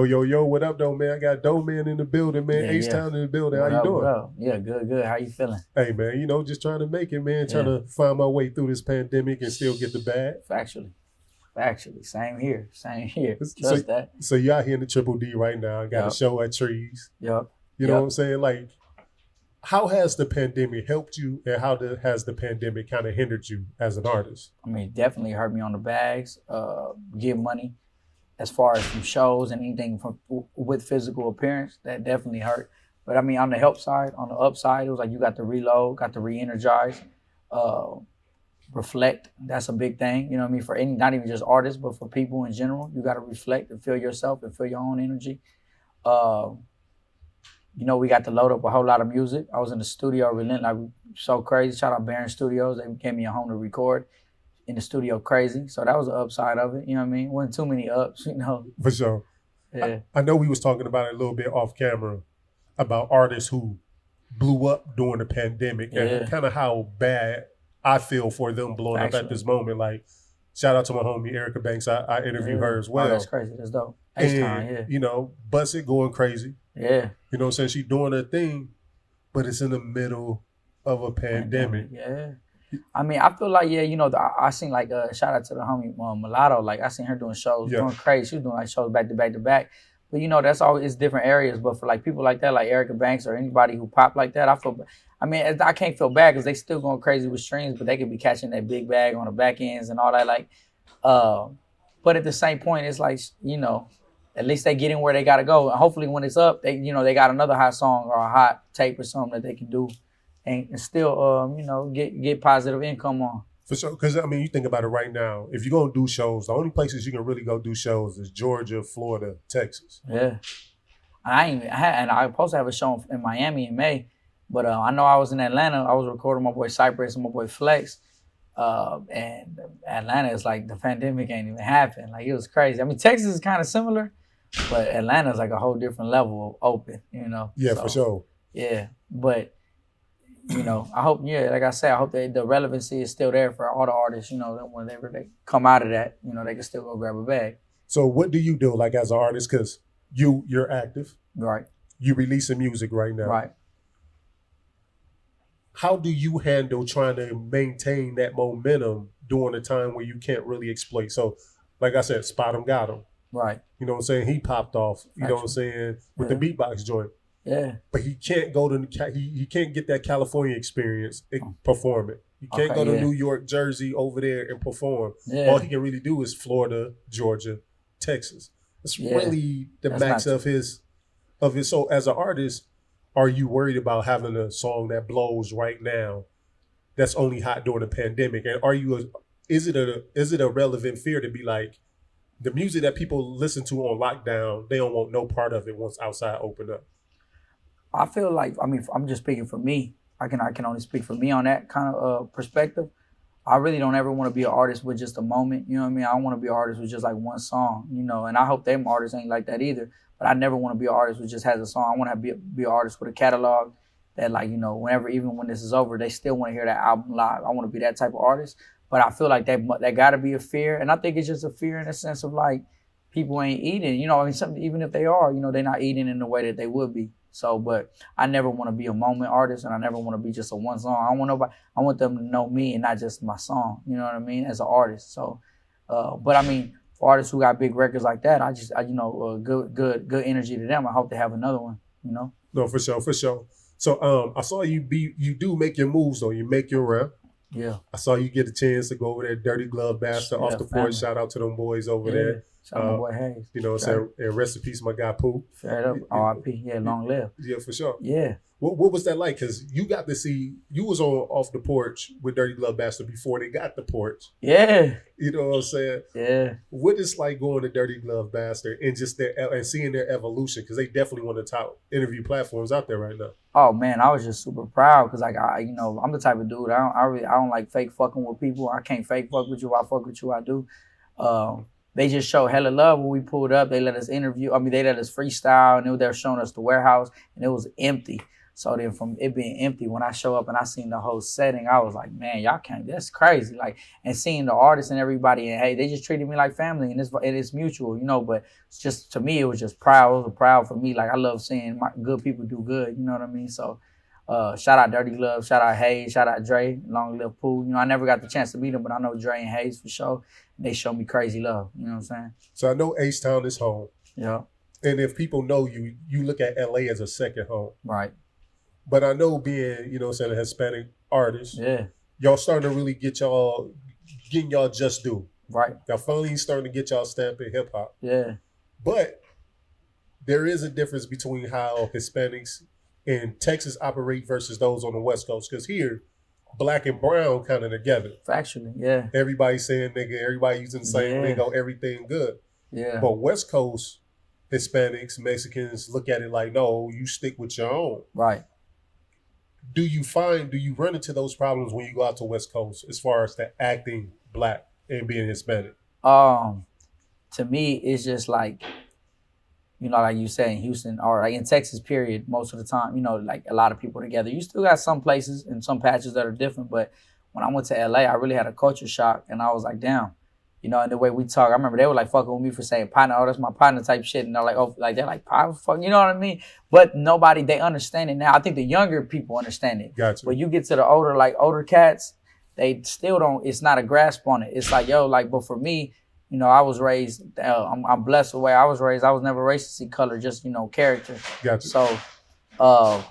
Yo, what up, though, man? I got DOEMAN in the building, man. H-Town in the building. How you doing? What up? Yeah, good. How you feeling? Hey, man, just trying to make it, man. Trying to find my way through this pandemic and still get the bag. Factually. Same here. Just that. So you out here in the Triple D right now. I got a show at Trees. Yep. You know what I'm saying? Like, how has the pandemic helped you, and how has the pandemic kind of hindered you as an artist? I mean, it definitely hurt me on the bags, give money. As far as from shows and anything with physical appearance, that definitely hurt. But I mean, on the help side, on the upside, it was like you got to reload, got to re-energize, reflect. That's a big thing. You know what I mean? For not even just artists, but for people in general, you got to reflect and feel yourself and feel your own energy. We got to load up a whole lot of music. I was in the studio, so crazy. Shout out Barron Studios. They gave me a home to record. In the studio crazy. So that was the upside of it. You know what I mean? Wasn't too many ups, For sure. Yeah. I know we was talking about it a little bit off camera about artists who blew up during the pandemic and kind of how bad I feel for them blowing up at this moment. Like, shout out to my homie Erica Banks. I interviewed her as well. Oh, that's crazy. That's dope. And, Busted going crazy. Yeah. You know what I'm saying? She's doing her thing, but it's in the middle of a pandemic. Yeah. I mean, I feel like, I seen like, shout out to the homie Mulatto. Like, I seen her doing shows, going crazy. She was doing like shows back to back. But, that's always different areas. But for like people like that, like Erica Banks or anybody who pop like that, I can't feel bad because they still going crazy with streams, but they could be catching that big bag on the back ends and all that. Like, but at the same point, it's like, at least they get in where they got to go. And hopefully when it's up, they got another hot song or a hot tape or something that they can do. And still, get positive income on. For sure, because you think about it right now. If you're gonna do shows, the only places you can really go do shows is Georgia, Florida, Texas. Yeah, I was supposed to have a show in Miami in May, but I know I was in Atlanta. I was recording my boy Cypress and my boy Flex, and Atlanta is like the pandemic ain't even happened. Like it was crazy. I mean, Texas is kind of similar, but Atlanta is like a whole different level of open. Yeah, for sure. Yeah, but. I hope, like I said, I hope that the relevancy is still there for all the artists, that whenever they come out of that, they can still go grab a bag. So what do you do, like, as an artist? Because you're active. Right. You releasing music right now. Right. How do you handle trying to maintain that momentum during a time where you can't really exploit? So, like I said, Spot 'em got him. Right. You know what I'm saying? He popped off, you know what I'm saying, with the beatbox joint. Yeah, but he can't go to he can't get that California experience performing. He can't go to New York, Jersey over there and perform. Yeah. All he can really do is Florida, Georgia, Texas. It's really the max of his. So as an artist, are you worried about having a song that blows right now that's only hot during the pandemic? And is it a relevant fear to be like, the music that people listen to on lockdown, they don't want no part of it once outside open up? I feel like, I'm just speaking for me. I can only speak for me on that kind of perspective. I really don't ever want to be an artist with just a moment. You know what I mean? I want to be an artist with just like one song, and I hope them artists ain't like that either. But I never want to be an artist who just has a song. I want to be an artist with a catalog that, like, even when this is over, they still want to hear that album live. I want to be that type of artist. But I feel like that got to be a fear. And I think it's just a fear in the sense of like, people ain't eating, even if they are, they're not eating in the way that they would be. So, but I never want to be a moment artist, and I never want to be just a one song. I want them to know me and not just my song. You know what I mean? As an artist. So, but for artists who got big records like that, good energy to them. I hope they have another one. No, for sure. So, I saw you do make your moves though. You make your rap. Yeah. I saw you get a chance to go over there, Dirty Glove Bastard, off the porch. Shout out to them boys over there. Shout out my boy Hayes. You know what I'm saying? And rest in peace, my guy Pooh. Straight up, R.I.P. Yeah, long live. Yeah, for sure. Yeah. What was that like? Because you got to see, you was off the porch with Dirty Glove Bastard before they got the porch. Yeah. You know what I'm saying? Yeah. What is like going to Dirty Glove Bastard and just and seeing their evolution? Because they definitely one of the top interview platforms out there right now. Oh man, I was just super proud because like I'm the type of dude I don't like fake fucking with people. I can't fake fuck with you. I fuck with you. I do. They just showed hella love when we pulled up. They let us interview. They let us freestyle, and they were showing us the warehouse, and it was empty. So then from it being empty, when I show up and I seen the whole setting, I was like, man, y'all can't, that's crazy. Like, and seeing the artists and everybody, and hey, they just treated me like family, and it's mutual, you know, but it's just, to me, it was just proud. It was proud for me. Like, I love seeing my good people do good, you know what I mean? So shout out Dirty Love, shout out Hayes, shout out Dre, Long Live Pooh. You know, I never got the chance to meet them, but I know Dre and Hayes for sure. They show me crazy love, you know what I'm saying? So I know H-Town is home. Yeah. And if people know you, you look at LA as a second home. Right. But I know being, you know, a Hispanic artist, yeah, y'all starting to really getting y'all just due. Right. Y'all finally starting to get y'all stamp in hip hop. Yeah. But there is a difference between how Hispanics in Texas operate versus those on the West Coast. Because here, black and brown kind of together. Factually, yeah. Everybody saying nigga, everybody using the same lingo, everything good. Yeah. But West Coast Hispanics, Mexicans look at it like, no, you stick with your own. Right. Do you run into those problems when you go out to West Coast as far as the acting black and being Hispanic? To me, it's just like, you know, like you said in Houston or like in Texas, period, most of the time, you know, like a lot of people together. You still got some places and some patches that are different, but when I went to LA, I really had a culture shock, and I was like, damn. You know, and the way we talk, I remember they were like fucking with me for saying partner, oh, that's my partner type shit. And they're like, oh, like they're like, fuck, you know what I mean? But nobody, they understand it now. I think the younger people understand it. Gotcha. But you get to the older cats, they still don't, it's not a grasp on it. It's like, yo, like, but for me, you know, I was raised, I'm blessed the way I was raised. I was never racist to see color, just, you know, character. Gotcha. So,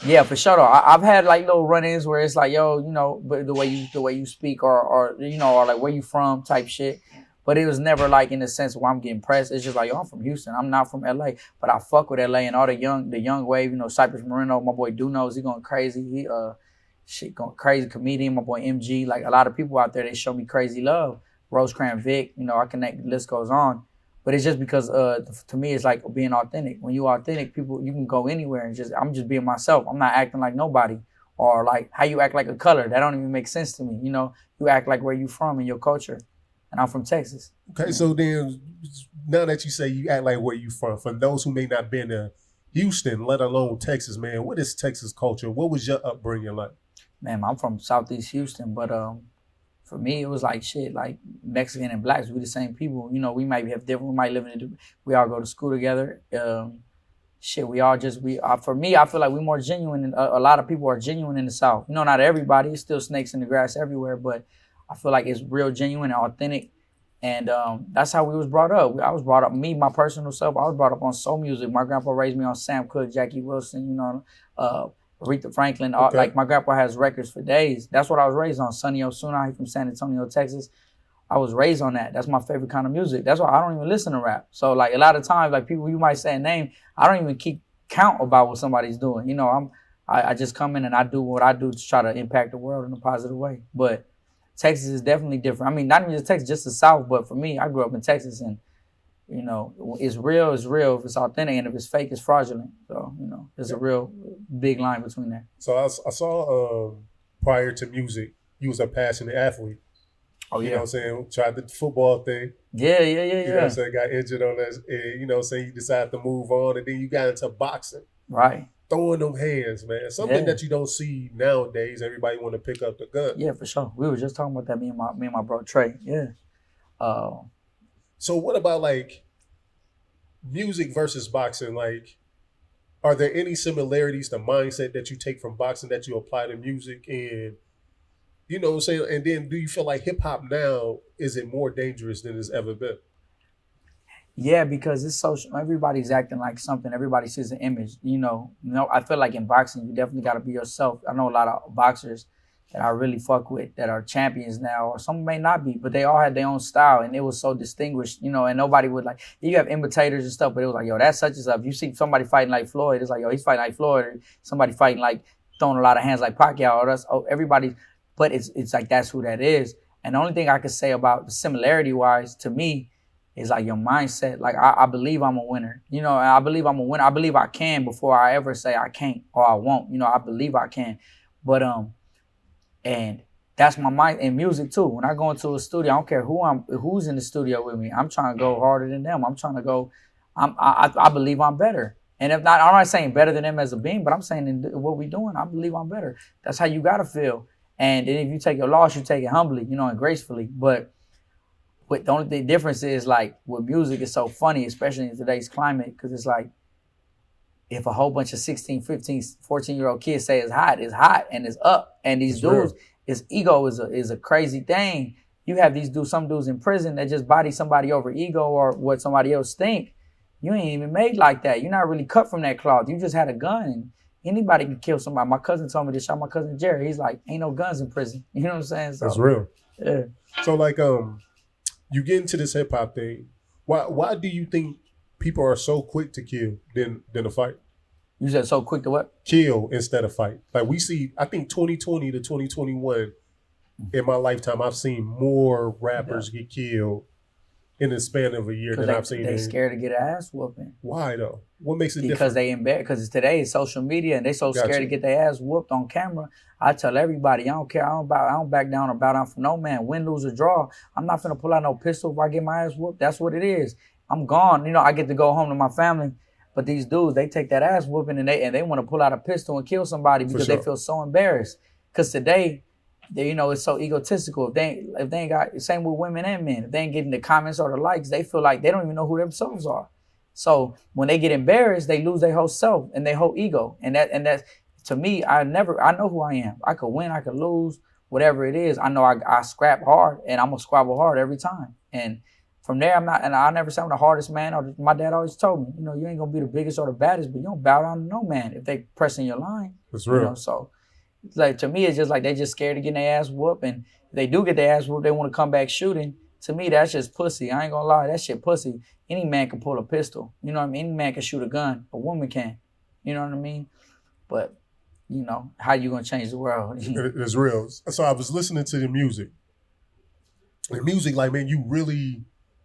yeah, for sure though. I've had like little run-ins where it's like, yo, you know, but the way you speak or you know, or like where you from type shit. But it was never like in the sense where I'm getting pressed. It's just like, yo, I'm from Houston. I'm not from LA. But I fuck with LA and all the young wave, you know, Cypress Moreno, my boy Dunos, he going crazy. He going crazy comedian, my boy MG. Like a lot of people out there, they show me crazy love. Rosecrans Vic, you know, I connect, the list goes on. But it's just because to me, it's like being authentic. When you authentic, people, you can go anywhere and I'm just being myself. I'm not acting like nobody. Or like how you act like a color. That don't even make sense to me. You know, you act like where you from and your culture. And I'm from Texas. Okay, so then now that you say you act like where you from, for those who may not been to Houston, let alone Texas, man, what is Texas culture? What was your upbringing like? Man, I'm from Southeast Houston, but for me, it was like shit, like Mexican and blacks, we the same people. You know, we might have different, we might live in, we all go to school together. We all just, for me, I feel like we're more genuine. And a lot of people are genuine in the South. You know, not everybody, it's still snakes in the grass everywhere, but I feel like it's real genuine and authentic. And that's how we was brought up. I was brought up, me, my personal self, I was brought up on soul music. My grandpa raised me on Sam Cooke, Jackie Wilson, you know, Aretha Franklin. Okay. Like my grandpa has records for days. That's what I was raised on. Sonny Osuna, he's from San Antonio, Texas. I was raised on that. That's my favorite kind of music. That's why I don't even listen to rap. So like a lot of times, like people, you might say a name, I don't even keep count about what somebody's doing. You know, I just come in and I do what I do to try to impact the world in a positive way. But Texas is definitely different. I mean, not even just Texas, just the South. But for me, I grew up in Texas, and you know, it's real. It's real. If it's authentic, and if it's fake, it's fraudulent. So you know, there's a real big line between that. So I saw prior to music, you was a passionate athlete. Oh yeah. You know what I'm saying? Tried the football thing. Yeah. You know what I'm saying? Got injured on that. You know what I'm saying? You decided to move on, and then you got into boxing. Right. Throwing them hands, man. Something that you don't see nowadays. Everybody want to pick up the gun. Yeah, for sure. We were just talking about that, me and my bro Trey. Yeah. So what about like music versus boxing? Like, are there any similarities to mindset that you take from boxing that you apply to music? And you know what I'm saying? And then do you feel like hip hop now, is it more dangerous than it's ever been? Yeah, because it's social. Everybody's acting like something. Everybody sees an image. You know, I feel like in boxing, you definitely got to be yourself. I know a lot of boxers that I really fuck with that are champions now, or some may not be, but they all had their own style, and it was so distinguished, you know, and nobody would like, you have imitators and stuff, but it was like, yo, that's such and such. You see somebody fighting like Floyd, it's like, yo, he's fighting like Floyd, or somebody fighting like, throwing a lot of hands like Pacquiao, or that's, everybody, but it's like, that's who that is. And the only thing I could say about the similarity-wise, to me, is like your mindset. Like, I believe I'm a winner. You know, I believe I'm a winner. I believe I can before I ever say I can't or I won't. You know, I believe I can. But, and that's my mind in music too. When I go into a studio, I don't care who's in the studio with me. I'm trying to go harder than them. I'm trying to go, I believe I'm better. And if not, I'm not saying better than them as a being, but I'm saying in what we doing, I believe I'm better. That's how you gotta feel. And then if you take a loss, you take it humbly, you know, and gracefully. But the only difference is like with music, it's so funny, especially in today's climate, because it's like if a whole bunch of 16, 15, 14-year-old kids say it's hot, and it's up. And these dudes, his ego is a crazy thing. You have these dudes, some dudes in prison that just body somebody over ego or what somebody else think. You ain't even made like that. You're not really cut from that cloth. You just had a gun. And anybody can kill somebody. My cousin told me to shot my cousin Jerry. He's like, ain't no guns in prison. You know what I'm saying? So, that's real. Yeah. So like, you get into this hip hop thing. Why do you think people are so quick to kill than to fight? You said so quick to what? Kill instead of fight. Like we see, I think 2020 to 2021, in my lifetime, I've seen more rappers get killed in the span of a year than I've seen. They scared to get an ass whooping. Why though? What makes it different? Because they embarrassed. Because today is social media, and they so scared to get their ass whooped on camera. I tell everybody, I don't care. I don't back down or bow down for no man. Win, lose, or draw. I'm not finna pull out no pistol if I get my ass whooped. That's what it is. I'm gone. You know, I get to go home to my family. But these dudes, they take that ass whooping and they want to pull out a pistol and kill somebody because they feel so embarrassed. Because today, you know, it's so egotistical. If they ain't got, same with women and men, if they ain't getting the comments or the likes, they feel like they don't even know who themselves are. So when they get embarrassed, they lose their whole self and their whole ego. And that's to me, I know who I am. I could win, I could lose, whatever it is. I know I scrap hard and I'm gonna squabble hard every time. And from there, I never say I'm the hardest man. Or my dad always told me, you know, you ain't gonna be the biggest or the baddest, but you don't bow down to no man if they pressing your line. That's real. You know, so it's like to me, it's just like they just scared of getting their ass whooped, and if they do get their ass whooped, they want to come back shooting. To me, that's just pussy. I ain't gonna lie, that shit pussy. Any man can pull a pistol. You know what I mean? Any man can shoot a gun. A woman can. You know what I mean? But you know, how you gonna change the world? It's real. So I was listening to the music. The music, like, man, you really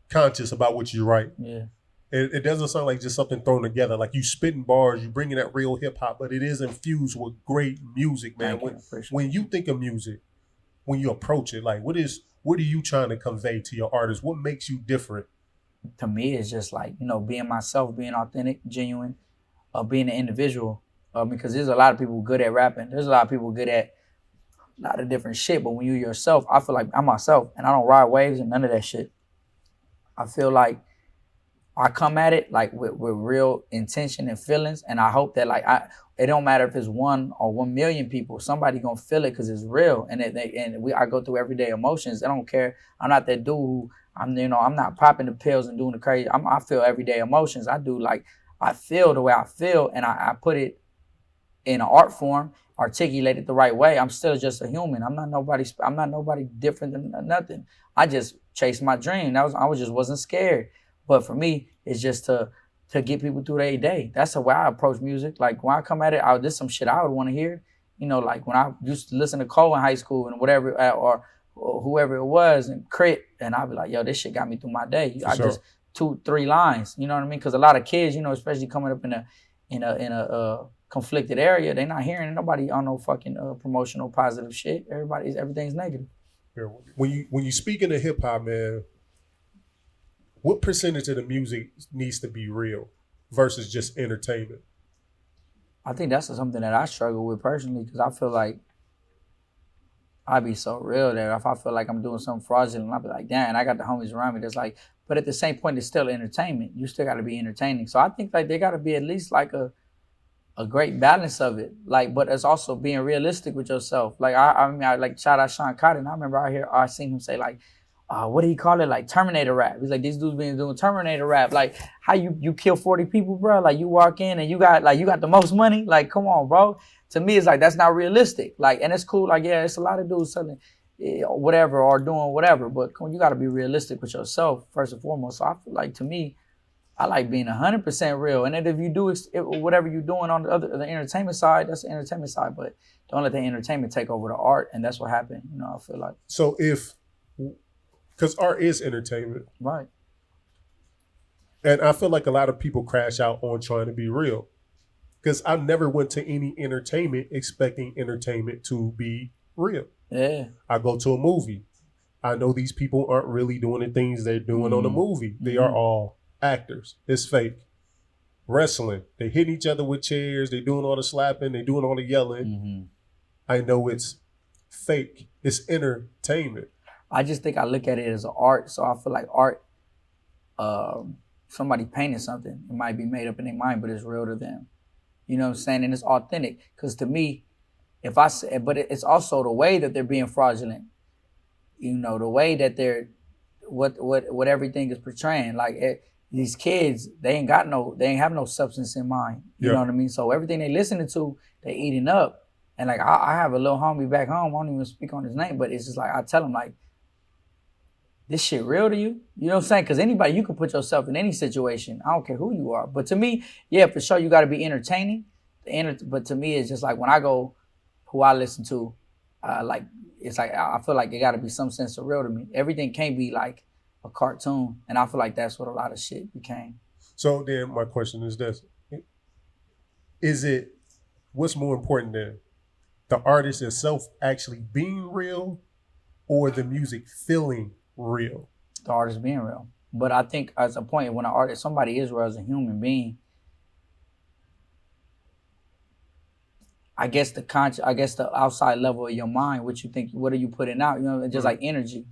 conscious about what you write. Yeah. It doesn't sound like just something thrown together. Like you spitting bars, you bringing that real hip hop, but it is infused with great music, man. When you think of music, when you approach it, like what are you trying to convey to your artists? What makes you different? To me, it's just like, you know, being myself, being authentic, genuine, being an individual. Because there's a lot of people good at rapping. There's a lot of people good at a lot of different shit. But when you yourself, I feel like I'm myself and I don't ride waves and none of that shit. I feel like I come at it like with real intention and feelings, and I hope that like it don't matter if it's 1 or 1 million people, somebody gonna feel it because it's real, and I go through everyday emotions. I don't care. I'm not that dude who I'm not popping the pills and doing the crazy. I feel everyday emotions. I feel the way I feel, and I put it in an art form, articulate it the right way. I'm still just a human. I'm not nobody different than nothing. I just chased my dream. I wasn't scared. But for me, it's just to get people through their day. That's the way I approach music. Like when I come at it, there's some shit I would want to hear. You know, like when I used to listen to Cole in high school and whatever, or whoever it was, and Crit, and I'd be like, yo, this shit got me through my day. Just 2-3 lines. You know what I mean? Because a lot of kids, you know, especially coming up in a conflicted area, they're not hearing nobody on no fucking promotional positive shit. Everything's negative. When you speak in the hip hop, man, what percentage of the music needs to be real versus just entertainment? I think that's something that I struggle with personally, because I feel like I be so real that if I feel like I'm doing something fraudulent, I'll be like, damn, I got the homies around me that's like, but at the same point, it's still entertainment. You still got to be entertaining. So I think like they got to be at least like a great balance of it. Like, but it's also being realistic with yourself. Like I mean, I like shout out Sean Cotton. I remember I seen him say like, what do you call it? Like Terminator rap. He's like, these dudes been doing Terminator rap. Like how you kill 40 people, bro? Like you walk in and you got the most money. Like, come on, bro. To me, it's like, that's not realistic. Like, and it's cool. Like, yeah, it's a lot of dudes selling whatever or doing whatever, but you got to be realistic with yourself first and foremost. So I feel like, to me, I like being 100% real. And then if you do whatever you're doing on the entertainment side, that's the entertainment side. But don't let the entertainment take over the art. And that's what happened. You know, I feel like. So because art is entertainment. Right. And I feel like a lot of people crash out on trying to be real. Because I never went to any entertainment expecting entertainment to be real. Yeah. I go to a movie. I know these people aren't really doing the things they're doing on the movie. They are all actors. It's fake. wrestling. They hitting each other with chairs. They doing all the slapping. They doing all the yelling. Mm-hmm. I know it's fake. It's entertainment. I just think I look at it as an art. So I feel like art, somebody painted something. It might be made up in their mind, but it's real to them. You know what I'm saying? And it's authentic. Because to me, but it's also the way that they're being fraudulent. You know, the way that they're, what everything is portraying. Like these kids, they ain't have no substance in mind. You know what I mean? So everything they listening to, they eating up. And like, I have a little homie back home, I don't even speak on his name, but it's just like, I tell him like, this shit real to you? You know what I'm saying? Because anybody, you can put yourself in any situation. I don't care who you are. But to me, yeah, for sure, you got to be entertaining. But to me, it's just like when I go, who I listen to, like, it's like, I feel like it got to be some sense of real to me. Everything can't be like a cartoon. And I feel like that's what a lot of shit became. So then my question is this. What's more important then? The artist itself actually being real or the music feeling real? The artist being real. But I think as a point, when somebody is real as a human being, I guess the outside level of your mind, what you think, what are you putting out? You know, it's just like energy.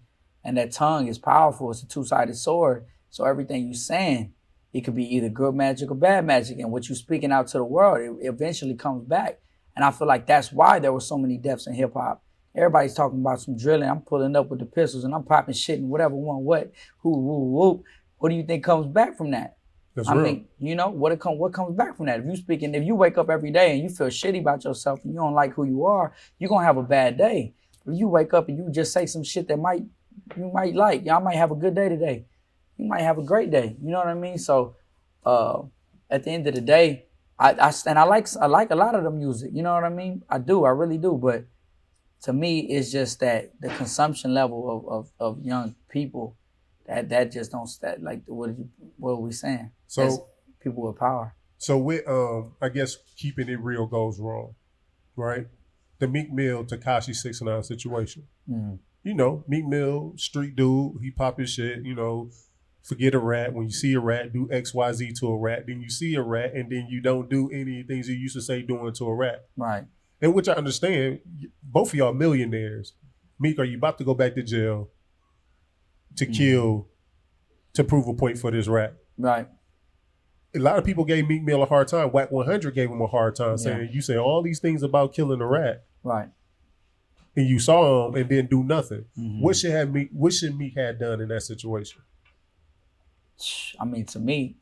And that tongue is powerful. It's a two-sided sword. So everything you're saying, it could be either good magic or bad magic. And what you're speaking out to the world, it eventually comes back. And I feel like that's why there were so many deaths in hip hop. Everybody's talking about some drilling. I'm pulling up with the pistols and I'm popping shit and whatever one what. Who. What do you think comes back from that? That's real. Mean, you know, what comes back from that? If you wake up every day and you feel shitty about yourself and you don't like who you are, you're gonna have a bad day. If you wake up and you just say some shit that you might like, y'all might have a good day today. You might have a great day. You know what I mean? So at the end of the day, I like a lot of the music. You know what I mean? I do, I really do. But to me, it's just that the consumption level of young people that just don't like what are we saying? So as people with power. So with I guess keeping it real goes wrong, right? The Meek Mill Tekashi 6ix9ine situation. Mm-hmm. You know, Meek Mill, street dude, he pop his shit, you know, forget a rat. When you see a rat, do XYZ to a rat. Then you see a rat and then you don't do any things you used to say doing to a rat. Right. And which I understand, both of y'all millionaires. Meek, are you about to go back to jail to kill, to prove a point for this rat? Right. A lot of people gave Meek Mill a hard time. Whack 100 gave him a hard time, saying you say all these things about killing a rat. Right. And you saw him and didn't do nothing. Mm-hmm. What should Meek have done in that situation? I mean, to me,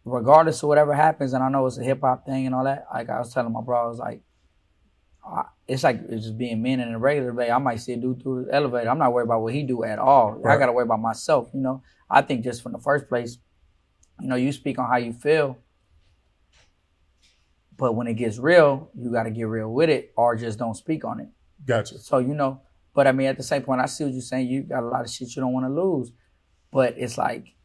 regardless of whatever happens, and I know it's a hip hop thing and all that, like I was telling my bro, I was like, it's just being men in a regular day. I might see a dude through the elevator. I'm not worried about what he do at all. Right. I got to worry about myself, you know. I think just from the first place, you know, you speak on how you feel, but when it gets real, you got to get real with it or just don't speak on it. Gotcha. So, you know, but I mean, at the same point, I see what you're saying. You got a lot of shit you don't want to lose, but it's like.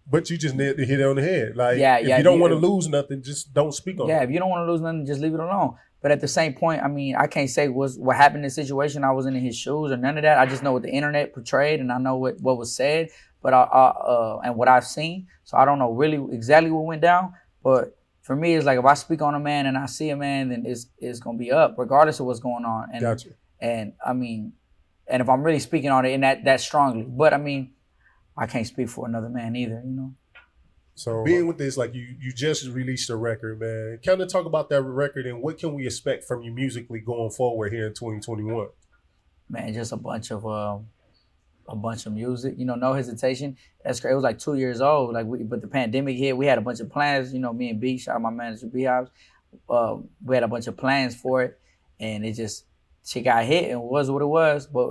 But you just need to hit it on the head. Like, if you don't want to lose nothing, just don't speak on it. Yeah, if you don't want to lose nothing, just leave it alone. But at the same point, I mean, I can't say what happened in the situation. I wasn't in his shoes or none of that. I just know what the internet portrayed and I know what was said, but and what I've seen. So I don't know really exactly what went down. But for me, it's like if I speak on a man and I see a man, then it's gonna be up regardless of what's going on. And, gotcha. And I mean, and if I'm really speaking on it in that strongly, but I mean, I can't speak for another man either, you know. So being with this, like you just released a record, man. Kind of talk about that record and what can we expect from you musically going forward here in 2021? Man, just a bunch of music, you know, no hesitation. That's great. It was like 2 years old, but the pandemic hit. We had a bunch of plans, you know. Me and B, shout out my manager B Hobbs. We had a bunch of plans for it, and she got hit and it was what it was. But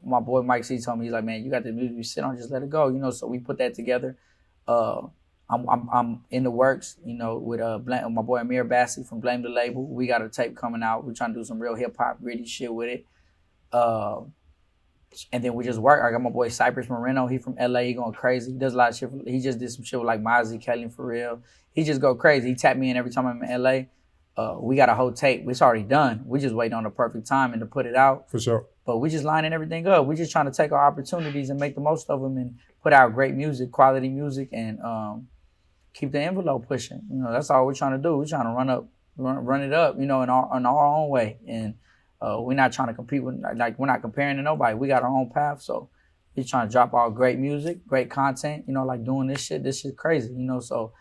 my boy Mike C told me, he's like, man, you got the music you sit on, just let it go, you know. So we put that together. I'm in the works, you know, with my boy Amir Bassi from Blame the Label. We got a tape coming out. We're trying to do some real hip hop, gritty shit with it. And then we just work. I got my boy Cypress Moreno. He from LA. He going crazy. He does a lot of shit. He just did some shit with like Mozzie, Kelly, for real. He just go crazy. He tap me in every time I'm in LA. we got a whole tape. It's already done. We just waiting on the perfect timing to put it out. For sure. But we just lining everything up. We just trying to take our opportunities and make the most of them and put out great music, quality music, and keep the envelope pushing. You know, that's all we're trying to do. We're trying to run it up, you know, in our own way. And we're not trying to compete with, like, we're not comparing to nobody. We got our own path. So we're trying to drop all great music, great content, you know, like doing this shit crazy, you know. So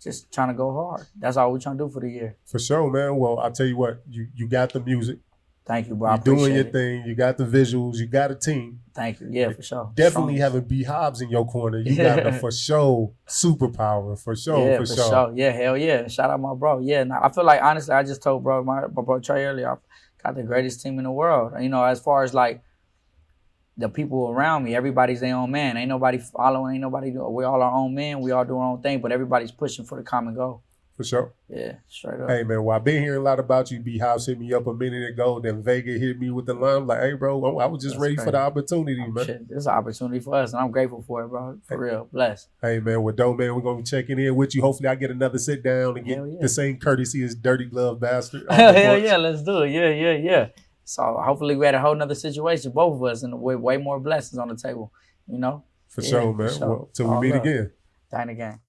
just trying to go hard. That's all we're trying to do for the year. For sure, man. Well, I'll tell you what, you got the music. Thank you, bro. You're doing your thing. You got the visuals. You got a team. Thank you. Yeah, for sure. Definitely having B Hobbs in your corner. You got the for sure superpower. For sure. Yeah, for sure. Yeah, hell yeah. Shout out my bro. Yeah, nah, I feel like, honestly, I just told my bro Trey earlier, I got the greatest team in the world. You know, as far as like the people around me, everybody's their own man. Ain't nobody following. Ain't nobody. We all our own men. We all do our own thing, but everybody's pushing for the common goal. For sure. Yeah, straight up. Hey, man, well, I've been hearing a lot about you. B House hit me up a minute ago. Then Vega hit me with the line. I'm like, hey, bro, I was just ready for the opportunity, man. Shit, this is an opportunity for us, and I'm grateful for it, bro. For real. Blessed. Hey, man, well, dope, man, we're going to be checking in with you. Hopefully, I get another sit down and get the same courtesy as Dirty Glove Bastard. Hell yeah, let's do it. Yeah. So hopefully we had a whole nother situation, both of us, and with way more blessings on the table, you know? For sure, man. Sure. Well, till we meet again. Dine again.